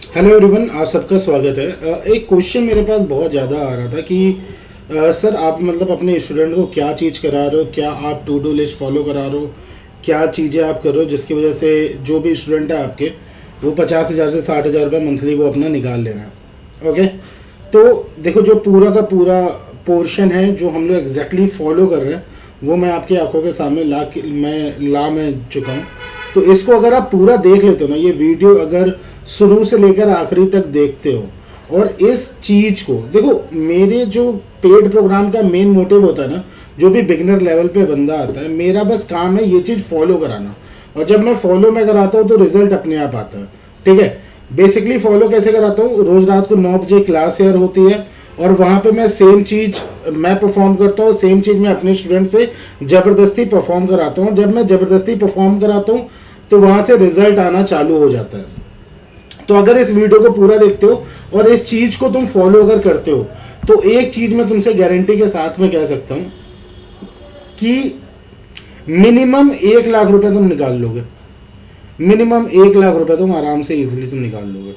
Hello everyone, आप सबका स्वागत है। एक क्वेश्चन मेरे पास बहुत ज़्यादा आ रहा था कि सर आप मतलब अपने स्टूडेंट को क्या चीज़ करा रहे हो, क्या आप टू डू लिस्ट फॉलो करा रहे हो, क्या चीज़ें आप कर रहे हो जिसकी वजह से जो भी स्टूडेंट है आपके वो 50,000 से 60,000 रुपये मंथली वो अपना निकाल ले रहा है। ओके, तो देखो जो पूरा का पूरा पोर्शन है जो हम लोग एग्जैक्टली फॉलो कर रहे हैं वो मैं आपकी आंखों के सामने मैं चुका हूँ। तो इसको अगर आप पूरा देख लेते हो ना, ये वीडियो अगर शुरू से लेकर आखिरी तक देखते हो और इस चीज़ को देखो, मेरे जो पेड प्रोग्राम का मेन मोटिव होता है ना, जो भी बिगिनर लेवल पे बंदा आता है, मेरा बस काम है ये चीज़ फॉलो कराना। और जब मैं फॉलो में कराता हूँ तो रिजल्ट अपने आप आता है। ठीक है, बेसिकली फॉलो कैसे कराता हूँ, रोज़ रात को 9 बजे क्लास एयर होती है और वहाँ पे मैं सेम चीज़ मैं परफॉर्म करता हूँ, सेम चीज़ मैं अपने स्टूडेंट से ज़बरदस्ती परफॉर्म कराता हूँ। जब मैं ज़बरदस्ती परफॉर्म कराता हूँ तो वहाँ से रिजल्ट आना चालू हो जाता है। तो अगर इस वीडियो को पूरा देखते हो और इस चीज़ को तुम फॉलो अगर करते हो तो एक चीज़ मैं तुमसे गारंटी के साथ में कह सकता हूँ कि मिनिमम 1 लाख रुपए तुम निकाल लोगे। मिनिमम 1 लाख रुपए तुम आराम से इजीली तुम निकाल लोगे।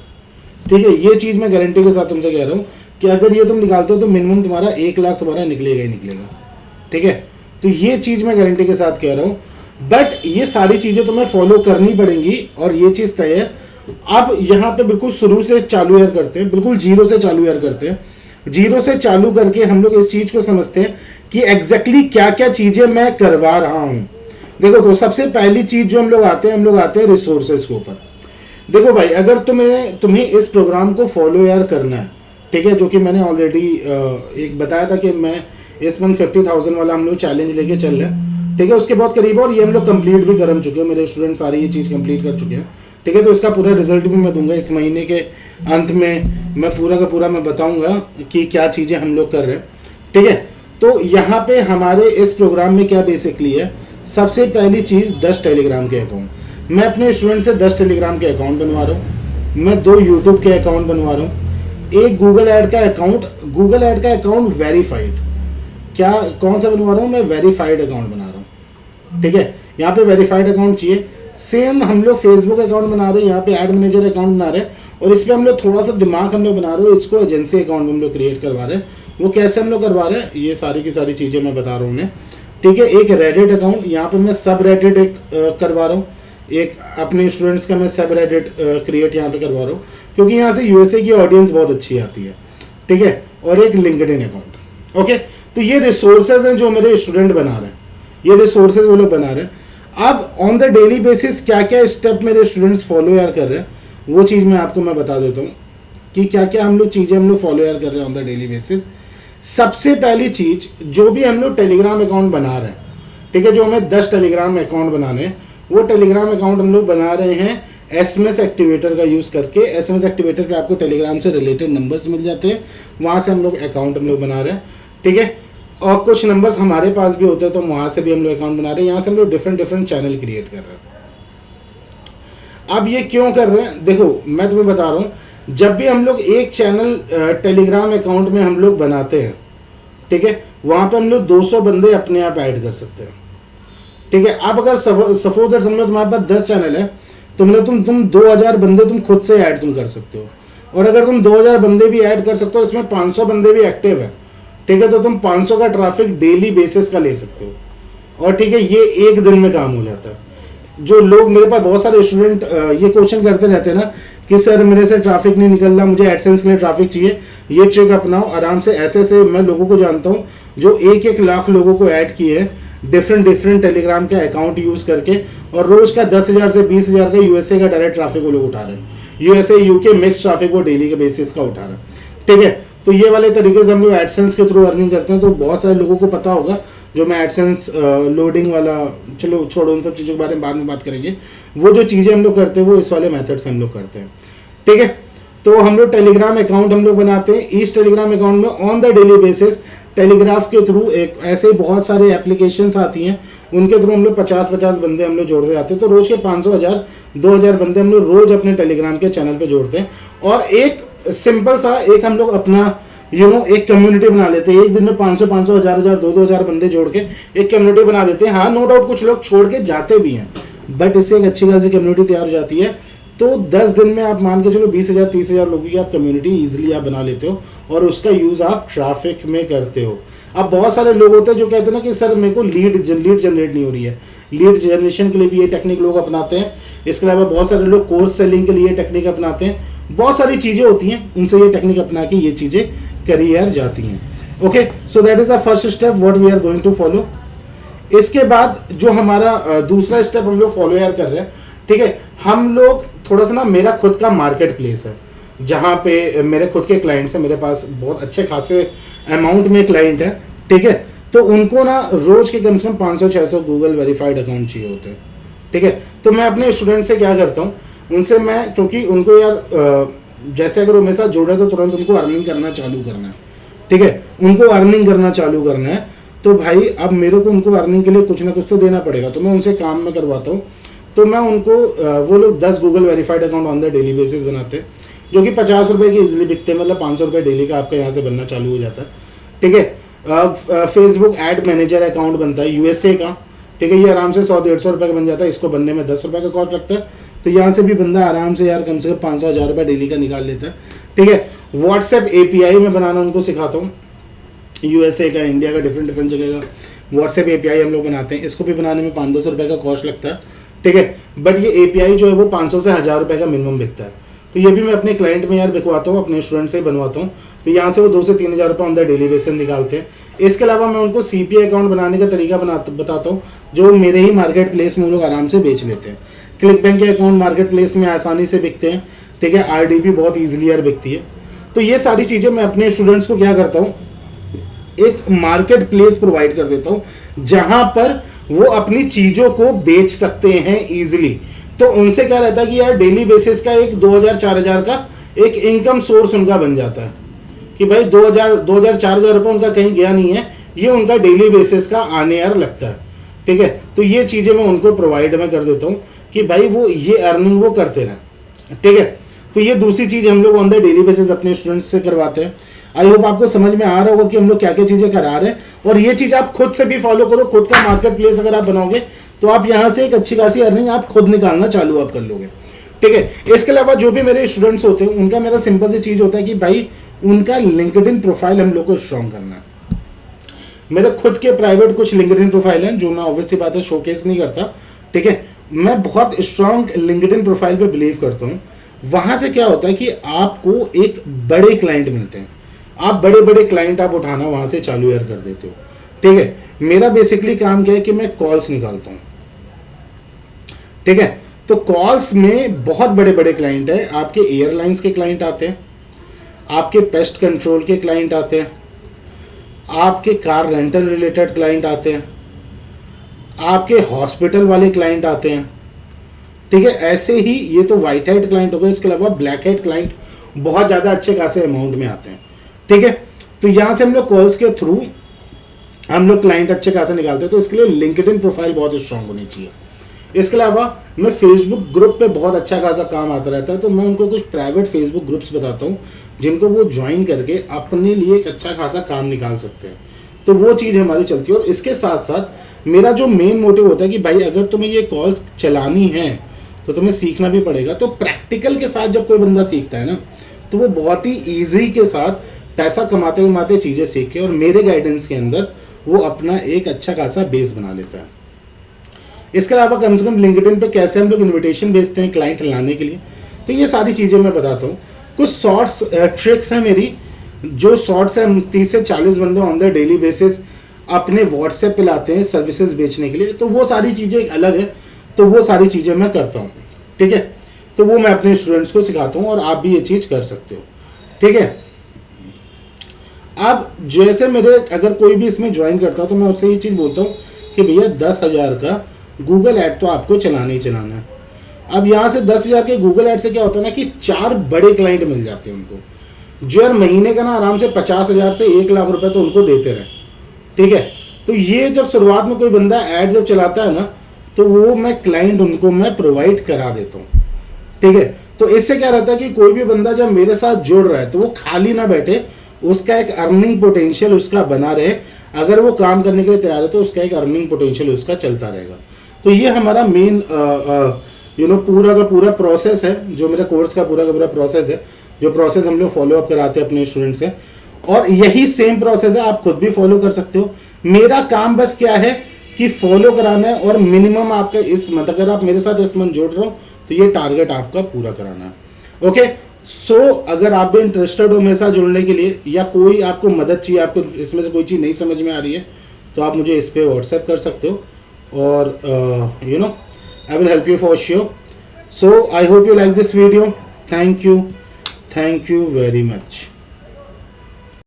ठीक है, ये चीज़ मैं गारंटी के साथ तुमसे कह रहा हूँ कि अगर ये तुम निकालते हो तो मिनिमम तुम्हारा 1 लाख तुम्हारा निकलेगा ही निकलेगा। ठीक है, तो ये चीज़ मैं गारंटी के साथ कह रहा हूँ। बट ये सारी चीज़ें तुम्हें फॉलो करनी पड़ेंगी और ये चीज़ तय है। अब यहाँ पे बिल्कुल शुरू से चालू यार करते हैं, बिल्कुल जीरो से चालू यार करते हैं। जीरो से चालू करके हम लोग इस चीज़ को समझते हैं कि एग्जैक्टली क्या क्या चीज़ें मैं करवा रहा हूँ। देखो, तो सबसे पहली चीज़ जो हम लोग आते हैं रिसोर्सेज के ऊपर। देखो भाई, अगर तुम्हें इस प्रोग्राम को फॉलो यार करना है, ठीक है, जो कि मैंने ऑलरेडी एक बताया था कि मैं इस मंथ 50,000 वाला हम लोग चैलेंज लेके चल रहे हैं। ठीक है, उसके बहुत करीब और ये हम लोग कंप्लीट भी कर चुके हैं, मेरे स्टूडेंट सारे ये चीज़ कंप्लीट कर चुके हैं। ठीक है, तो इसका पूरा रिजल्ट भी मैं दूंगा इस महीने के अंत में। मैं पूरा का पूरा मैं बताऊंगा कि क्या चीज़ें हम लोग कर रहे हैं। ठीक है, तो यहाँ पे हमारे इस प्रोग्राम में क्या बेसिकली है, सबसे पहली चीज़ 10 टेलीग्राम के अकाउंट। मैं अपने स्टूडेंट से 10 टेलीग्राम के अकाउंट बनवा रहा हूँ, मैं 2 यूट्यूब के अकाउंट बनवा रहा हूँ, एक गूगल ऐड का अकाउंट वेरीफाइड। क्या कौन सा बनवा रहा हूँ मैं, वेरीफाइड अकाउंट बना रहा हूँ। ठीक है, यहाँ पे वेरीफाइड अकाउंट चाहिए। सेम हम लोग फेसबुक अकाउंट बना रहे हैं, यहाँ पे ऐड मैनेजर अकाउंट बना रहे हैं और इस पर हम लोग थोड़ा सा दिमाग हम लोग बना रहे हो, इसको एजेंसी अकाउंट हम लोग क्रिएट करवा रहे हैं। वो कैसे हम लोग करवा रहे हैं, ये सारी की सारी चीज़ें मैं बता रहा हूँ उन्हें। ठीक है, एक रेडिट अकाउंट, यहाँ पे मैं सब रेडिट एक करवा रहा हूँ, एक अपने स्टूडेंट्स का मैं सब रेडिट क्रिएट यहाँ पे करवा रहा हूँ क्योंकि यहाँ से यूएसए की ऑडियंस बहुत अच्छी आती है। ठीक है, और एक लिंक्डइन अकाउंट। ओके, तो ये रिसोर्सेज हैं जो मेरे स्टूडेंट बना रहे हैं, ये रिसोर्सेज वो लोग बना रहे हैं। अब ऑन द डेली बेसिस क्या क्या स्टेप मेरे स्टूडेंट्स फॉलो यार कर रहे हैं, वो चीज़ मैं बता देता हूँ कि क्या क्या हम लोग फॉलो यार कर रहे हैं ऑन द डेली बेसिस। सबसे पहली चीज़, जो भी हम लोग टेलीग्राम अकाउंट बना रहे हैं, ठीक है, जो हमें 10 टेलीग्राम अकाउंट बनाने हैं, वो टेलीग्राम अकाउंट हम लोग बना रहे हैं SMS एक्टिवेटर का यूज़ करके। SMS एक्टिवेटर पे आपको टेलीग्राम से रिलेटेड नंबर्स मिल जाते हैं, वहाँ से हम लोग अकाउंट बना रहे हैं। ठीक है, और कुछ नंबर्स हमारे पास भी होते हैं तो वहाँ से भी हम लोग अकाउंट बना रहे हैं। यहाँ से हम लोग डिफरेंट चैनल क्रिएट कर रहे हैं। अब ये क्यों कर रहे हैं, देखो मैं तुम्हें बता रहा हूँ, जब भी हम लोग एक चैनल टेलीग्राम अकाउंट में हम लोग बनाते हैं, ठीक है, वहाँ पे हम लोग 200 बंदे अपने आप ऐड कर सकते हैं। ठीक है, अब अगर सपोज दैट समझो तुम्हारे पास 10 चैनल है तो मतलब तुम 2000 बंदे तुम खुद से ऐड तुम कर सकते हो। और अगर तुम 2000 बंदे भी ऐड कर सकते हो, इसमें 500 बंदे भी एक्टिव है, ठीक है, तो तुम 500 का ट्रैफिक डेली बेसिस का ले सकते हो। और ठीक है, ये एक दिन में काम हो जाता है। जो लोग मेरे पास बहुत सारे स्टूडेंट ये क्वेश्चन करते रहते हैं ना कि सर मेरे से ट्रैफिक नहीं निकल रहा, मुझे एडसेंस के लिए ट्रैफिक चाहिए, ये ट्रिक अपनाओ आराम से। ऐसे मैं लोगों को जानता हूँ जो 1-1 लाख लोगों को ऐड किए हैं डिफरेंट टेलीग्राम का अकाउंट यूज़ करके, और रोज़ का 10,000 से 20,000 का यूएसए का डायरेक्ट ट्रैफिक वो लोग उठा रहे हैं। यूएसए यूके मिक्स ट्रैफिक वो डेली के बेसिस का उठा रहे हैं। ठीक है, तो ये वाले तरीके से हम लोग एडसेंस के थ्रू अर्निंग करते हैं। तो बहुत सारे लोगों को पता होगा जो मैं एडसेंस लोडिंग वाला, चलो छोड़ो उन सब चीज़ों के बारे में बाद में बात करेंगे। वो जो चीज़ें हम लोग करते हैं वो इस वाले मेथड से हम लोग करते हैं। ठीक है, तो हम लोग टेलीग्राम अकाउंट हम लोग बनाते हैं। इस टेलीग्राम अकाउंट में on the daily basis telegraph के थ्रू एक ऐसे बहुत सारे एप्लीकेशंस आती हैं, उनके थ्रू हम लोग 50-50 बंदे हम लोग जोड़ते जाते हैं। तो रोज़ के 500-1000-2000 बंदे हम लोग रोज़ अपने टेलीग्राम के चैनल पे जोड़ते हैं। और एक सिंपल सा एक हम लोग अपना एक कम्युनिटी बना लेते हैं। एक दिन में 500-500, 1000-1000, 2-2000 बंदे जोड़ के एक कम्युनिटी बना देते हैं। हाँ, नो डाउट कुछ लोग छोड़ के जाते भी हैं, बट इससे एक अच्छी खासी कम्युनिटी तैयार हो जाती है तो 10 दिन में आप मान के चलो 20,000 30,000 लोगों की आप कम्युनिटी ईजिली आप बना लेते हो और उसका यूज़ आप ट्रैफिक में करते हो। अब बहुत सारे लोग होते हैं जो कहते हैं ना कि सर मेरे को लीड जनरेट नहीं हो रही है। लीड जनरेशन के लिए भी ये टेक्निक लोग अपनाते हैं। इसके अलावा बहुत सारे लोग कोर्स सेलिंग के लिए टेक्निक अपनाते हैं। बहुत सारी चीज़ें होती हैं, उनसे ये टेक्निक अपना के ये चीज़ें करी यार जाती हैं। Okay, so that is the first step what we are going to follow. इसके बाद जो हमारा दूसरा स्टेप हम लोग फॉलो यार कर रहे हैं, ठीक है, हम लोग थोड़ा सा ना, मेरा खुद का मार्केट प्लेस है जहाँ पे मेरे खुद के क्लाइंट्स हैं, मेरे पास बहुत अच्छे खासे अमाउंट में क्लाइंट है, ठीक है। तो उनको ना रोज के कम से कम 500-600 गूगल वेरीफाइड अकाउंट चाहिए होते हैं, ठीक है। तो मैं अपने स्टूडेंट से क्या करता हूँ, उनसे मैं, क्योंकि उनको यार जैसे अगर वो मेरे साथ जुड़े तो तुरंत उनको अर्निंग करना चालू करना है, ठीक है, उनको अर्निंग करना चालू करना है। तो भाई अब मेरे को उनको अर्निंग के लिए कुछ ना कुछ तो देना पड़ेगा, तो मैं उनसे काम में करवाता हूँ। तो मैं उनको वो लोग 10 Google verified account on the daily basis बनाते हैं, जो कि 50 रुपये के इजीली बिकते हैं, मतलब 500 रुपये डेली का आपका यहाँ से बनना चालू हो जाता है, ठीक है। फेसबुक एड मैनेजर अकाउंट बनता है यूएसए का, ठीक है, ये आराम से 100-150 रुपये का बन जाता है। इसको बनने में 10 रुपये का कॉस्ट लगता है। तो यहाँ से भी बंदा आराम से यार कम से कम 500-1000 रुपये डेली का निकाल लेता है, ठीक है। व्हाट्सएप API में बनाना उनको सिखाता हूँ, यूएसए का, इंडिया का, डिफरेंट जगह का व्हाट्सएप API हम लोग बनाते हैं। इसको भी बनाने में 5-10 रुपये का कॉस्ट लगता है, ठीक है। बट ये API जो है वो 500 से 1000 रुपये का मिनिमम बिकता है। तो ये भी मैं अपने क्लाइंट में यार बिकवाता हूँ, अपने स्टूडेंट से ही बनवाता हूँ। तो यहाँ से वो 2 से 3 हज़ार रुपये ऑन द डेली बेसिस निकालते हैं। इसके अलावा मैं उनको CPA अकाउंट बनाने का तरीका बताता हूँ, जो मेरे ही मार्केट प्लेस में वो लोग आराम से बेच लेते हैं। क्लिक बैंक के अकाउंट मार्केट प्लेस में आसानी से बिकते हैं, ठीक है। RDP बहुत ईजिली यार बिकती है। तो ये सारी चीज़ें मैं अपने स्टूडेंट्स को क्या करता हूँ, एक मार्केट प्लेस प्रोवाइड कर देता हूँ जहां पर वो अपनी चीजों को बेच सकते हैं इजीली। तो उनसे क्या रहता है कि यार डेली बेसिस का एक 2000-4000 का एक इनकम सोर्स उनका बन जाता है कि भाई 2000-4000 रुपये उनका कहीं गया नहीं है, ये उनका डेली बेसिस का आने यार लगता है, ठीक है। तो ये चीज़ें मैं उनको प्रोवाइड में कर देता हूँ कि भाई वो ये अर्निंग वो करते रहें, ठीक है। तो ये दूसरी चीज़ हम लोग ऑन द डेली बेसिस अपने स्टूडेंट्स से करवाते हैं। आई होप आपको समझ में आ रहा होगा कि हम लोग क्या क्या चीज़ें करा रहे हैं। और ये चीज़ आप खुद से भी फॉलो करो। खुद का मार्केट प्लेस अगर आप बनाओगे तो आप यहाँ से एक अच्छी खासी अर्निंग आप खुद निकालना चालू आप कर लोगे, ठीक है। इसके अलावा जो भी मेरे स्टूडेंट्स होते हैं उनका मेरा सिंपल सी चीज़ होता है कि भाई उनका लिंक्डइन प्रोफाइल हम लोग को स्ट्रॉन्ग करना है। मेरे खुद के प्राइवेट कुछ लिंक्डइन प्रोफाइल हैं जो मैं ऑब्वियसली बात है शोकेस नहीं करता, ठीक है। मैं बहुत स्ट्रॉन्ग लिंक्डइन प्रोफाइल पे बिलीव करता हूँ। वहाँ से क्या होता है कि आपको एक बड़े क्लाइंट मिलते हैं, आप बड़े बड़े क्लाइंट आप उठाना वहाँ से चालू यार कर देते हो, ठीक है। मेरा बेसिकली काम क्या है कि मैं कॉल्स निकालता हूँ, ठीक है। तो कॉल्स में बहुत बड़े बड़े क्लाइंट है। आपके एयरलाइंस के क्लाइंट आते हैं, आपके पेस्ट कंट्रोल के क्लाइंट आते हैं, आपके कार रेंटल रिलेटेड क्लाइंट आते हैं, आपके हॉस्पिटल वाले क्लाइंट आते हैं, ठीक है। ऐसे ही ये तो वाइट हेड क्लाइंट हो गए। इसके अलावा ब्लैक हेड क्लाइंट बहुत ज़्यादा अच्छे खासे अमाउंट में आते हैं, ठीक है। तो यहाँ से हम लोग कॉल्स के थ्रू हम लोग क्लाइंट अच्छे खासे निकालते हैं। तो इसके लिए लिंक्डइन प्रोफाइल बहुत स्ट्रांग होनी चाहिए। इसके अलावा मैं फेसबुक ग्रुप पे बहुत अच्छा खासा काम आता रहता है। तो मैं उनको कुछ प्राइवेट फेसबुक ग्रुप्स बताता हूँ जिनको वो ज्वाइन करके अपने लिए एक अच्छा खासा काम निकाल सकते हैं। तो वो चीज़ हमारी चलती है। और इसके साथ साथ मेरा जो मेन मोटिव होता है कि भाई अगर तुम्हें ये कॉल्स चलानी है तो तुम्हें सीखना भी पड़ेगा। तो प्रैक्टिकल के साथ जब कोई बंदा सीखता है ना तो वो बहुत ही ईजी के साथ पैसा कमाते कमाते चीज़ें सीख के और मेरे गाइडेंस के अंदर वो अपना एक अच्छा खासा बेस बना लेता है। इसके अलावा कम से कम लिंक्डइन पे कैसे हम लोग इनविटेशन भेजते हैं क्लाइंट लाने के लिए, तो ये सारी चीज़ें मैं बताता हूँ। कुछ शॉर्ट्स ट्रिक्स हैं मेरी, जो शॉर्ट्स हैं 30 से 40 बंदे ऑन द डेली बेसिस अपने व्हाट्सएप पे लाते हैं सर्विसेज बेचने के लिए। तो वो सारी चीज़ें एक अलग है, तो वो सारी चीज़ें मैं करता हूँ, ठीक है। तो वो मैं अपने स्टूडेंट्स को सिखाता हूँ और आप भी ये चीज़ कर सकते हो, ठीक है। अब जैसे मेरे अगर कोई भी इसमें ज्वाइन करता है तो मैं उससे ये चीज़ बोलता हूँ कि भैया 10,000 का गूगल ऐड तो आपको चलाना ही चलाना है। अब यहाँ से 10,000 के गूगल ऐड से क्या होता है ना कि 4 बड़े क्लाइंट मिल जाते हैं उनको, जो यार महीने का ना आराम से 50,000 से 1 लाख रुपए तो उनको देते रहे, ठीक है। तो ये जब शुरुआत में कोई बंदा ऐड जब चलाता है ना तो वो मैं क्लाइंट उनको मैं प्रोवाइड करा देता हूँ, ठीक है। तो इससे क्या रहता है कि कोई भी बंदा जब मेरे साथ जुड़ रहा है तो वो खाली ना बैठे, उसका एक अर्निंग पोटेंशियल उसका बना रहे। अगर वो काम करने के लिए तैयार है तो उसका एक अर्निंग पोटेंशियल उसका चलता रहेगा। तो ये हमारा मेन पूरा का पूरा प्रोसेस है, जो मेरा कोर्स का पूरा प्रोसेस है, जो प्रोसेस हम लोग फॉलो अप कराते हैं अपने स्टूडेंट से, और यही सेम प्रोसेस है, आप खुद भी फॉलो कर सकते हो। मेरा काम बस क्या है कि फॉलो कराना है, और मिनिमम आपका इस मंथ, अगर आप मेरे साथ इस मंथ जुड़ रहे हो तो ये टारगेट आपका पूरा कराना है। ओके, सो अगर आप भी इंटरेस्टेड हो मेरे साथ जुड़ने के लिए, या कोई आपको मदद चाहिए, आपको इसमें से कोई चीज़ नहीं समझ में आ रही है, तो आप मुझे इस पर व्हाट्सएप कर सकते हो, और I will help you for sure. So I hope you like this video. Thank you very much.